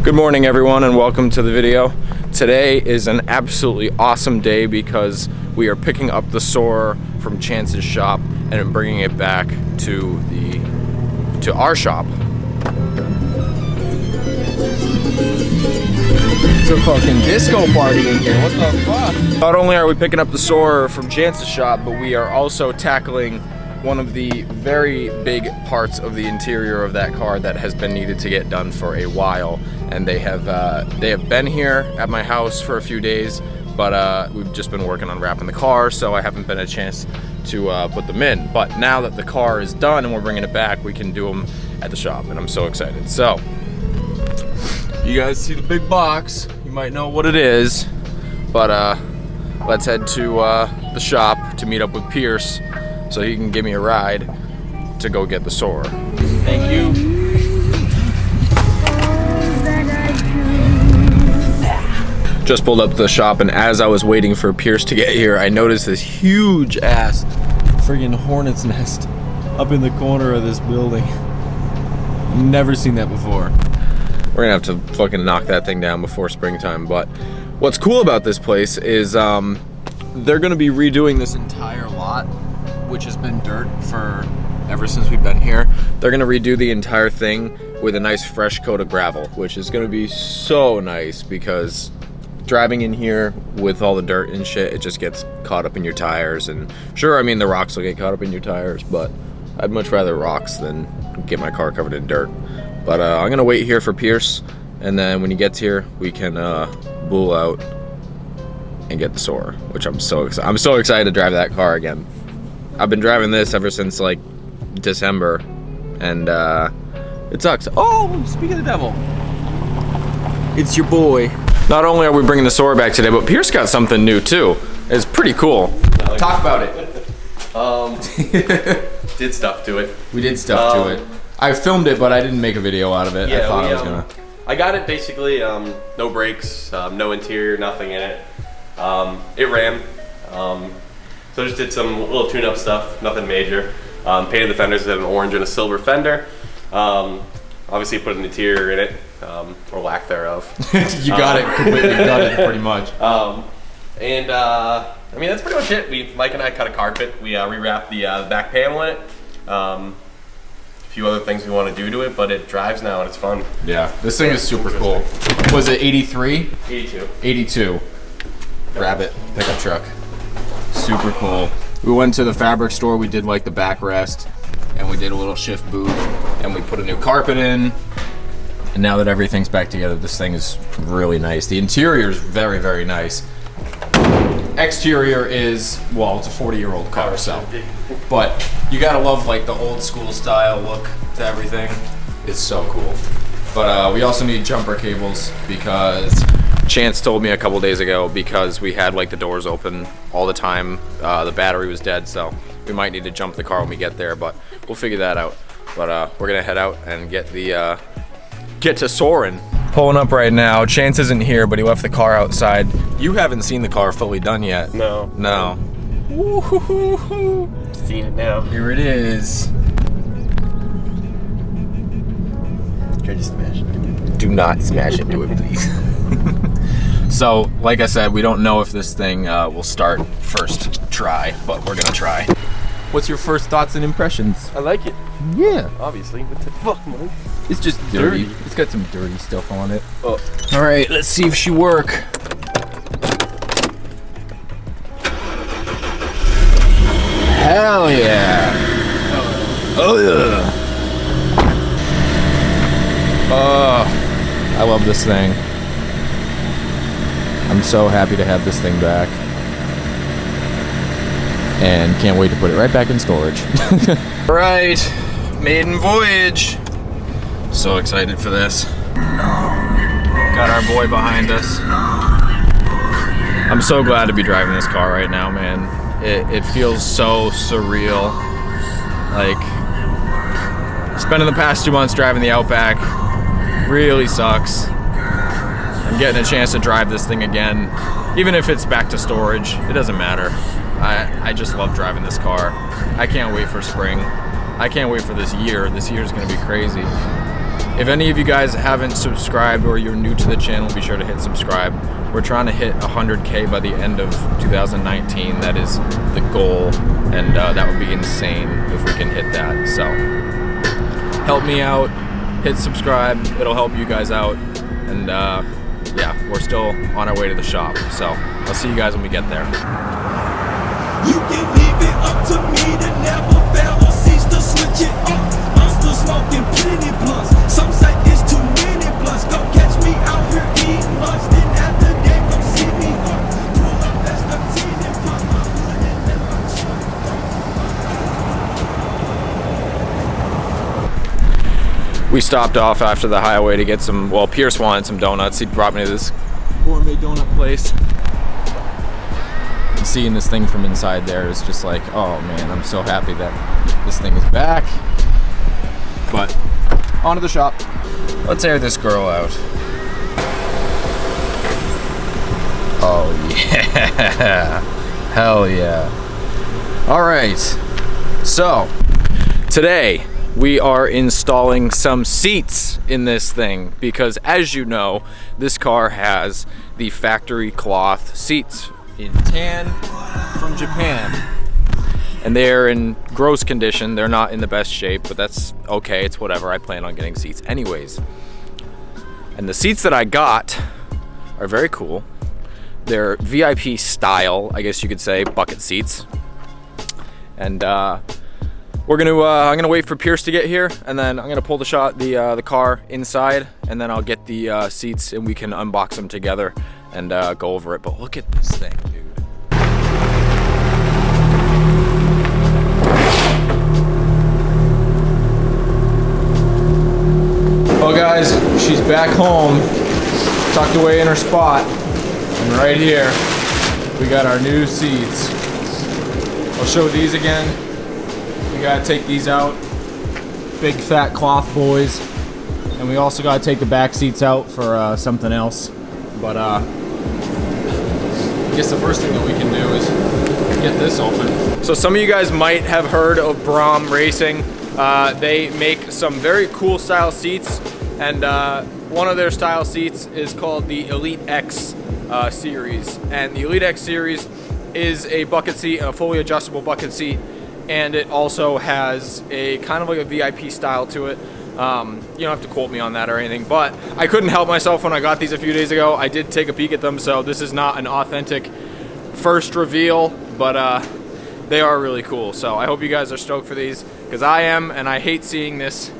Good morning everyone and welcome to the video. Today is an absolutely awesome day because we are picking up the Soarer from Chance's shop and bringing it back to our shop. It's a fucking disco party in here, what the fuck? Not only are we picking up the Soarer from Chance's shop, but we are also tackling one of the very big parts of the interior of that car that has been needed to get done for a while. And they have been here at my house for a few days, but we've just been working on wrapping the car, so I haven't been a chance to put them in. But now that the car is done and we're bringing it back, we can do them at the shop, and I'm so excited. So, you guys see the big box, you might know what it is, but let's head to the shop to meet up with Pierce so he can give me a ride to go get the Soarer. Thank you. Just pulled up to the shop, and as I was waiting for Pierce to get here, I noticed this huge ass friggin' hornet's nest up in the corner of this building. Never seen that before. We're gonna have to fucking knock that thing down before springtime, but what's cool about this place is they're gonna be redoing this entire lot, which has been dirt for ever since we've been here. They're gonna redo the entire thing with a nice fresh coat of gravel, which is gonna be so nice because driving in here with all the dirt and shit, it just gets caught up in your tires. And sure, I mean, the rocks will get caught up in your tires, but I'd much rather rocks than get my car covered in dirt. But I'm gonna wait here for Pierce, and then when he gets here, we can bull out and get the Soarer, which I'm so excited. I'm so excited to drive that car again. I've been driving this ever since like December, and it sucks. Oh, speak of the devil, it's your boy. Not only are we bringing the Soarer back today, but Pierce got something new too. It's pretty cool. Talk about it. Did stuff to it. We did stuff to it. I filmed it, but I didn't make a video out of it. Yeah, I thought I was gonna. I got it basically, no brakes, no interior, nothing in it. It ran. So I just did some little tune-up stuff, nothing major. Painted the fenders with an orange and a silver fender. Obviously put an interior in it, or lack thereof. You got it completely gutted, pretty much. I mean, that's pretty much it. Mike and I cut a carpet. We rewrapped the back panel in it. A few other things we want to do to it, but it drives now and it's fun. Yeah, this thing is super cool. Was it 83? 82. 82. Rabbit pickup truck. Super cool. We went to the fabric store. We did like the backrest, and we did a little shift boot, and we put a new carpet in. And now that everything's back together, this thing is really nice. The interior is very, very nice. Exterior is, well, it's a 40-year-old car, so. But you gotta love like the old school style look to everything. It's so cool. But we also need jumper cables because Chance told me a couple days ago, because we had like the doors open all the time, the battery was dead, so we might need to jump the car when we get there, but we'll figure that out. But we're gonna head out and get to soaring. Pulling up right now. Chance isn't here, but he left the car outside. You haven't seen the car fully done yet. No. No. Woo-hoo-hoo-hoo. Seeing it now. Here it is. Try to smash it. Do not smash into it, please. So, like I said, we don't know if this thing will start first try, but we're gonna try. What's your first thoughts and impressions? I like it. Yeah. Obviously. What the fuck, Mike? It's just dirty. It's got some dirty stuff on it. Oh. All right, let's see if she work. Hell yeah. Oh yeah. Oh, I love this thing. I'm so happy to have this thing back. And can't wait to put it right back in storage. All right, maiden voyage. So excited for this. Got our boy behind us. I'm so glad to be driving this car right now, man. It feels so surreal. Like, spending the past 2 months driving the Outback really sucks. I'm getting a chance to drive this thing again, even if it's back to storage, it doesn't matter. I just love driving this car. I can't wait for spring. I can't wait for this year. This year's gonna be crazy. If any of you guys haven't subscribed or you're new to the channel, be sure to hit subscribe. We're trying to hit 100K by the end of 2019. That is the goal, and that would be insane if we can hit that. So help me out, hit subscribe. It'll help you guys out, and yeah, we're still on our way to the shop. So I'll see you guys when we get there. You can leave it up to me to never fail or cease to switch it up. I'm still smoking plenty blunts. Some say it's too many blunts. Go catch me out here eating lunch. Then after that, come see me up. Pull up, that's 13 and put my hood in that. We stopped off after the highway to get some, well, Pierce wanted some donuts. He brought me to this gourmet donut place. And seeing this thing from inside there is just like, oh man, I'm so happy that this thing is back. But on to the shop. Let's air this girl out. Oh yeah, hell yeah. All right, so today we are installing some seats in this thing because, as you know, this car has the factory cloth seats in tan from Japan. And they're in gross condition. They're not in the best shape, but that's okay. It's whatever. I plan on getting seats anyways. And the seats that I got are very cool. They're VIP style, I guess you could say, bucket seats. And we're gonna I'm gonna wait for Pierce to get here, and then I'm gonna pull the car inside, and then I'll get the seats and we can unbox them together and go over it. But look at this thing, dude. Well guys, she's back home, tucked away in her spot, and right here we got our new seats. I'll show these again. We gotta take these out, big fat cloth boys, and we also gotta take the back seats out for something else. But I guess the first thing that we can do is get this open. So some of you guys might have heard of Braum Racing. They make some very cool style seats, and one of their style seats is called the Elite X series. And the Elite X series is a bucket seat, a fully adjustable bucket seat, and it also has a kind of like a VIP style to it. You don't have to quote me on that or anything, but I couldn't help myself when I got these a few days ago. I did take a peek at them, so this is not an authentic first reveal, but they are really cool. So I hope you guys are stoked for these, because I am, and I hate seeing this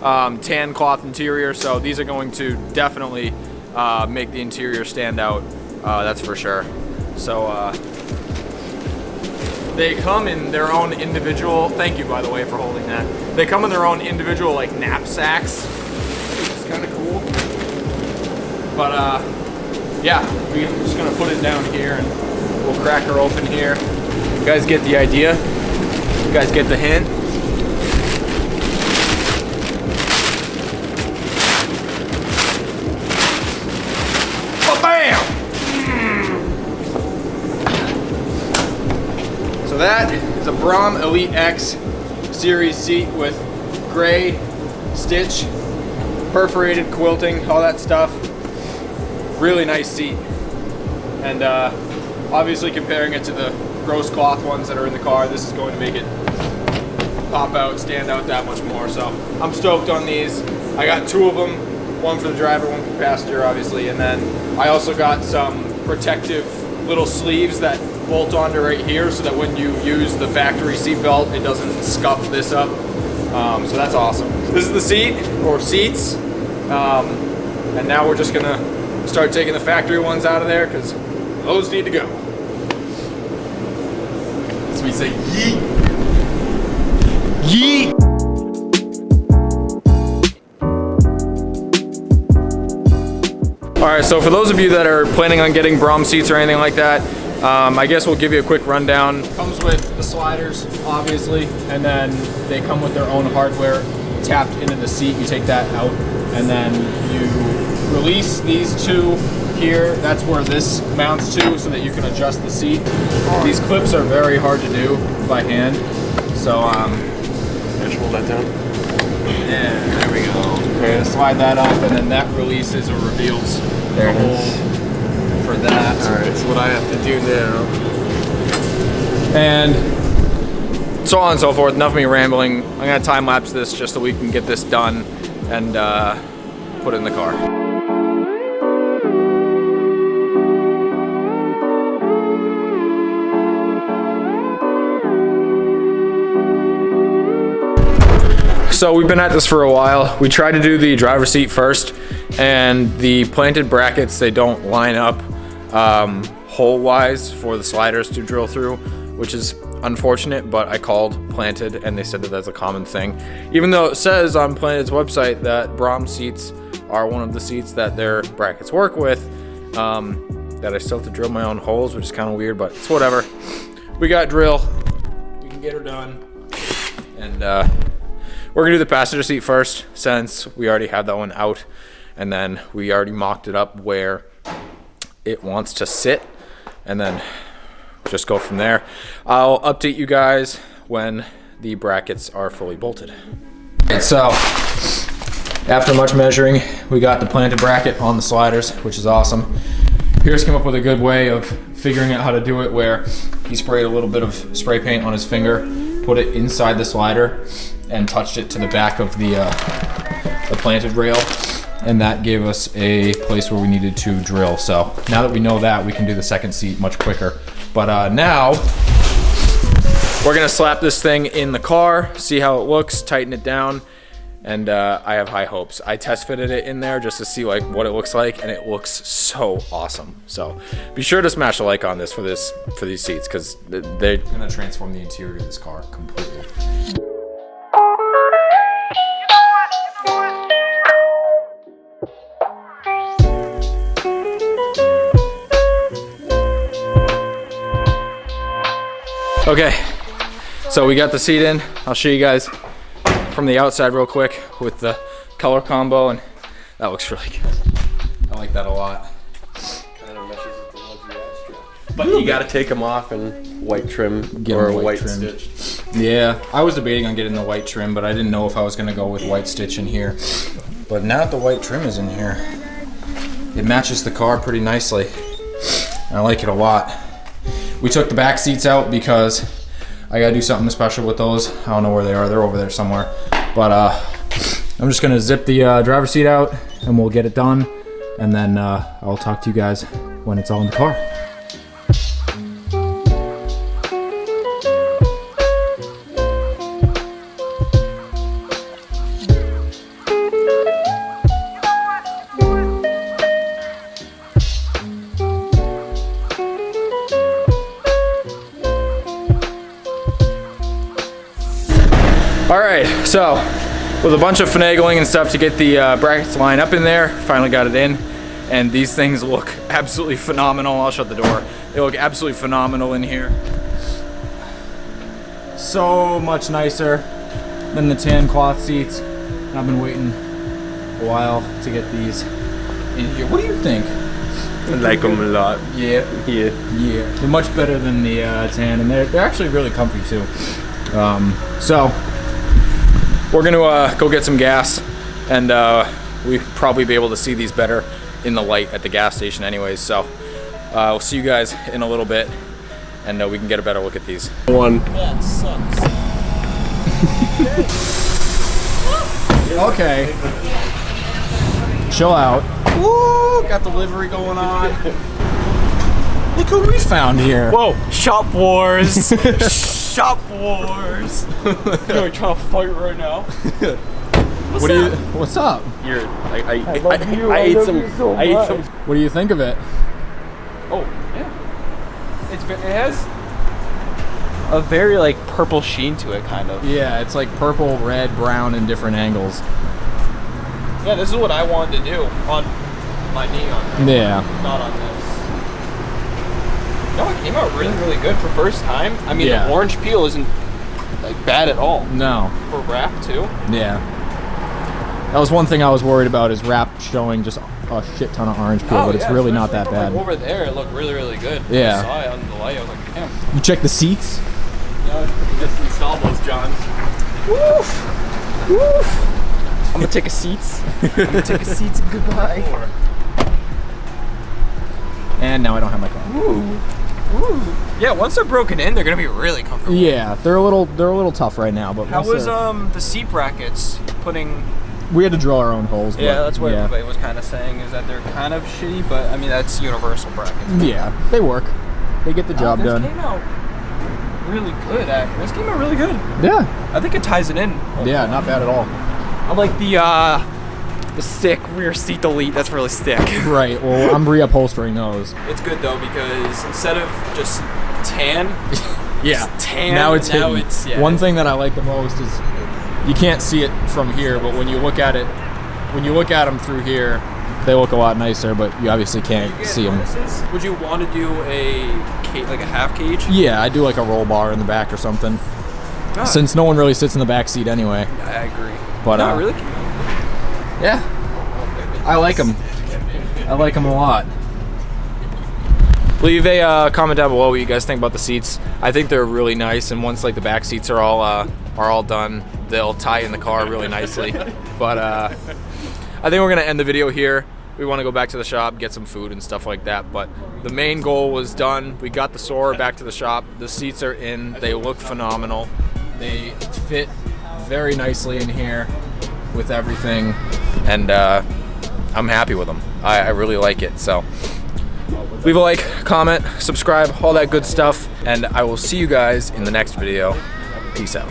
tan cloth interior, so these are going to definitely make the interior stand out, that's for sure. So they come in their own individual, thank you by the way for holding that. They come in their own individual like knapsacks, which is kind of cool. But yeah, we're just gonna put it down here and we'll crack her open here. You guys get the idea? You guys get the hint? Oh, bam! So that is a Braum Elite X series seat with gray stitch, perforated quilting, all that stuff. Really nice seat. And obviously comparing it to the gross cloth ones that are in the car, this is going to make it pop out, stand out that much more. So I'm stoked on these. I got two of them, one for the driver, one for the passenger, obviously. And then I also got some protective little sleeves that bolt onto right here so that when you use the factory seat belt, it doesn't scuff this up. So that's awesome. This is the seat, or seats. And now we're just gonna start taking the factory ones out of there because those need to go. So we say yeet. Yeet. All right, so for those of you that are planning on getting Braum seats or anything like that, I guess we'll give you a quick rundown. Comes with the sliders, obviously, and then they come with their own hardware tapped into the seat. You take that out, and then you release these two here. That's where this mounts to, so that you can adjust the seat. These clips are very hard to do by hand, so just roll that down. yeah, there we go. Okay, slide that up, and then that releases or reveals the hole for that. All right, so what I have to do now. And so on and so forth. Enough of me rambling. I'm gonna time lapse this just so we can get this done and put it in the car. So we've been at this for a while. We tried to do the driver's seat first, and the planted brackets, they don't line up hole-wise for the sliders to drill through, which is unfortunate, but I called Planted and they said that that's a common thing. Even though it says on Planted's website that braum seats are one of the seats that their brackets work with, that I still have to drill my own holes, which is kind of weird, but it's whatever. We got drill, we can get her done, and we're gonna do the passenger seat first since we already have that one out, and then we already mocked it up where it wants to sit, and then just go from there. I'll update you guys when the brackets are fully bolted. Right, so after much measuring, we got the planted bracket on the sliders, which is awesome. Pierce came up with a good way of figuring out how to do it, where he sprayed a little bit of spray paint on his finger, put it inside the slider, and touched it to the back of the planted rail, and that gave us a place where we needed to drill. So now that we know that, we can do the second seat much quicker. But now we're gonna slap this thing in the car, see how it looks, tighten it down, and I have high hopes. I test fitted it in there just to see like what it looks like, and it looks so awesome. So be sure to smash a like on this for these seats, because they're gonna transform the interior of this car completely. Okay, so we got the seat in. I'll show you guys from the outside real quick with the color combo, and that looks really good. I like that a lot. Kind of meshes with the luxury Astra. But you gotta take them off and white trim or white stitch. Yeah, I was debating on getting the white trim, but I didn't know if I was gonna go with white stitch in here. But now that the white trim is in here, it matches the car pretty nicely. And I like it a lot. We took the back seats out because I gotta do something special with those. I don't know where they are. They're over there somewhere. But I'm just gonna zip the driver's seat out and we'll get it done. And then I'll talk to you guys when it's all in the car. All right, so with a bunch of finagling and stuff to get the brackets lined up in there, finally got it in, and these things look absolutely phenomenal. I'll shut the door. They look absolutely phenomenal in here. So much nicer than the tan cloth seats. I've been waiting a while to get these in here. What do you think? I like them a lot. Yeah. Yeah. Yeah. They're much better than the tan, and they're actually really comfy too. So we're gonna go get some gas, and we'll probably be able to see these better in the light at the gas station anyways. So we'll see you guys in a little bit, and we can get a better look at these. One. That sucks. Okay. Chill out. Woo! Got delivery going on. Look who we found here. Whoa, shop wars. Shop wars. You're trying to fight right now. What's up? You're. I ate some. What do you think of it? Oh, yeah. It has a very like purple sheen to it, kind of. Yeah, it's like purple, red, brown in different angles. Yeah, this is what I wanted to do on my neon. Yeah. Not on this. No, it came out really, really good for first time. I mean, Yeah. the orange peel isn't like bad at all No. for wrap too. Yeah. That was one thing I was worried about, is wrap showing just a shit ton of orange peel, but it's really not that especially bad. Like over there, it looked really, really good. Yeah. I saw it on the light. I was like, damn. You check the seats? Yeah, just install those, John. Woof! Woof! I'm gonna take a seats. I'm gonna take a seats. Goodbye. And now I don't have my car. Ooh. Yeah, once they're broken in, they're gonna be really comfortable. Yeah, they're a little tough right now, but How once was they're- the seat brackets putting? we had to drill our own holes. Yeah, but, that's what yeah. everybody was kind of saying, is that they're kind of shitty, but I mean that's universal brackets. Yeah, they work. They get the job this done. came out really good. This came out really good. Yeah. I think it ties it in. Yeah, not bad at all. I like the stick rear seat delete. That's really stick. Right. Well, I'm reupholstering those. It's good though because instead of just tan, Yeah. tan. Now it's hidden. It's, yeah. One thing that I like the most is you can't see it from here, but when you look at it, when you look at them through here, they look a lot nicer. But you obviously can't see them. Would you want to do like a half cage? Yeah, I do like a roll bar in the back or something. Ah, Since no one really sits in the back seat anyway. I agree. But No, really. yeah, I like them. I like them a lot. Leave a comment down below what you guys think about the seats. I think they're really nice, and once like the back seats are all done, they'll tie in the car really nicely. But I think we're gonna end the video here. We want to go back to the shop, get some food and stuff like that. But the main goal was done. We got the Soarer back to the shop. The seats are in. They look phenomenal. They fit very nicely in here with everything, and I'm happy with them. I really like it. So leave a like, comment, subscribe, all that good stuff, and I will see you guys in the next video. Peace out.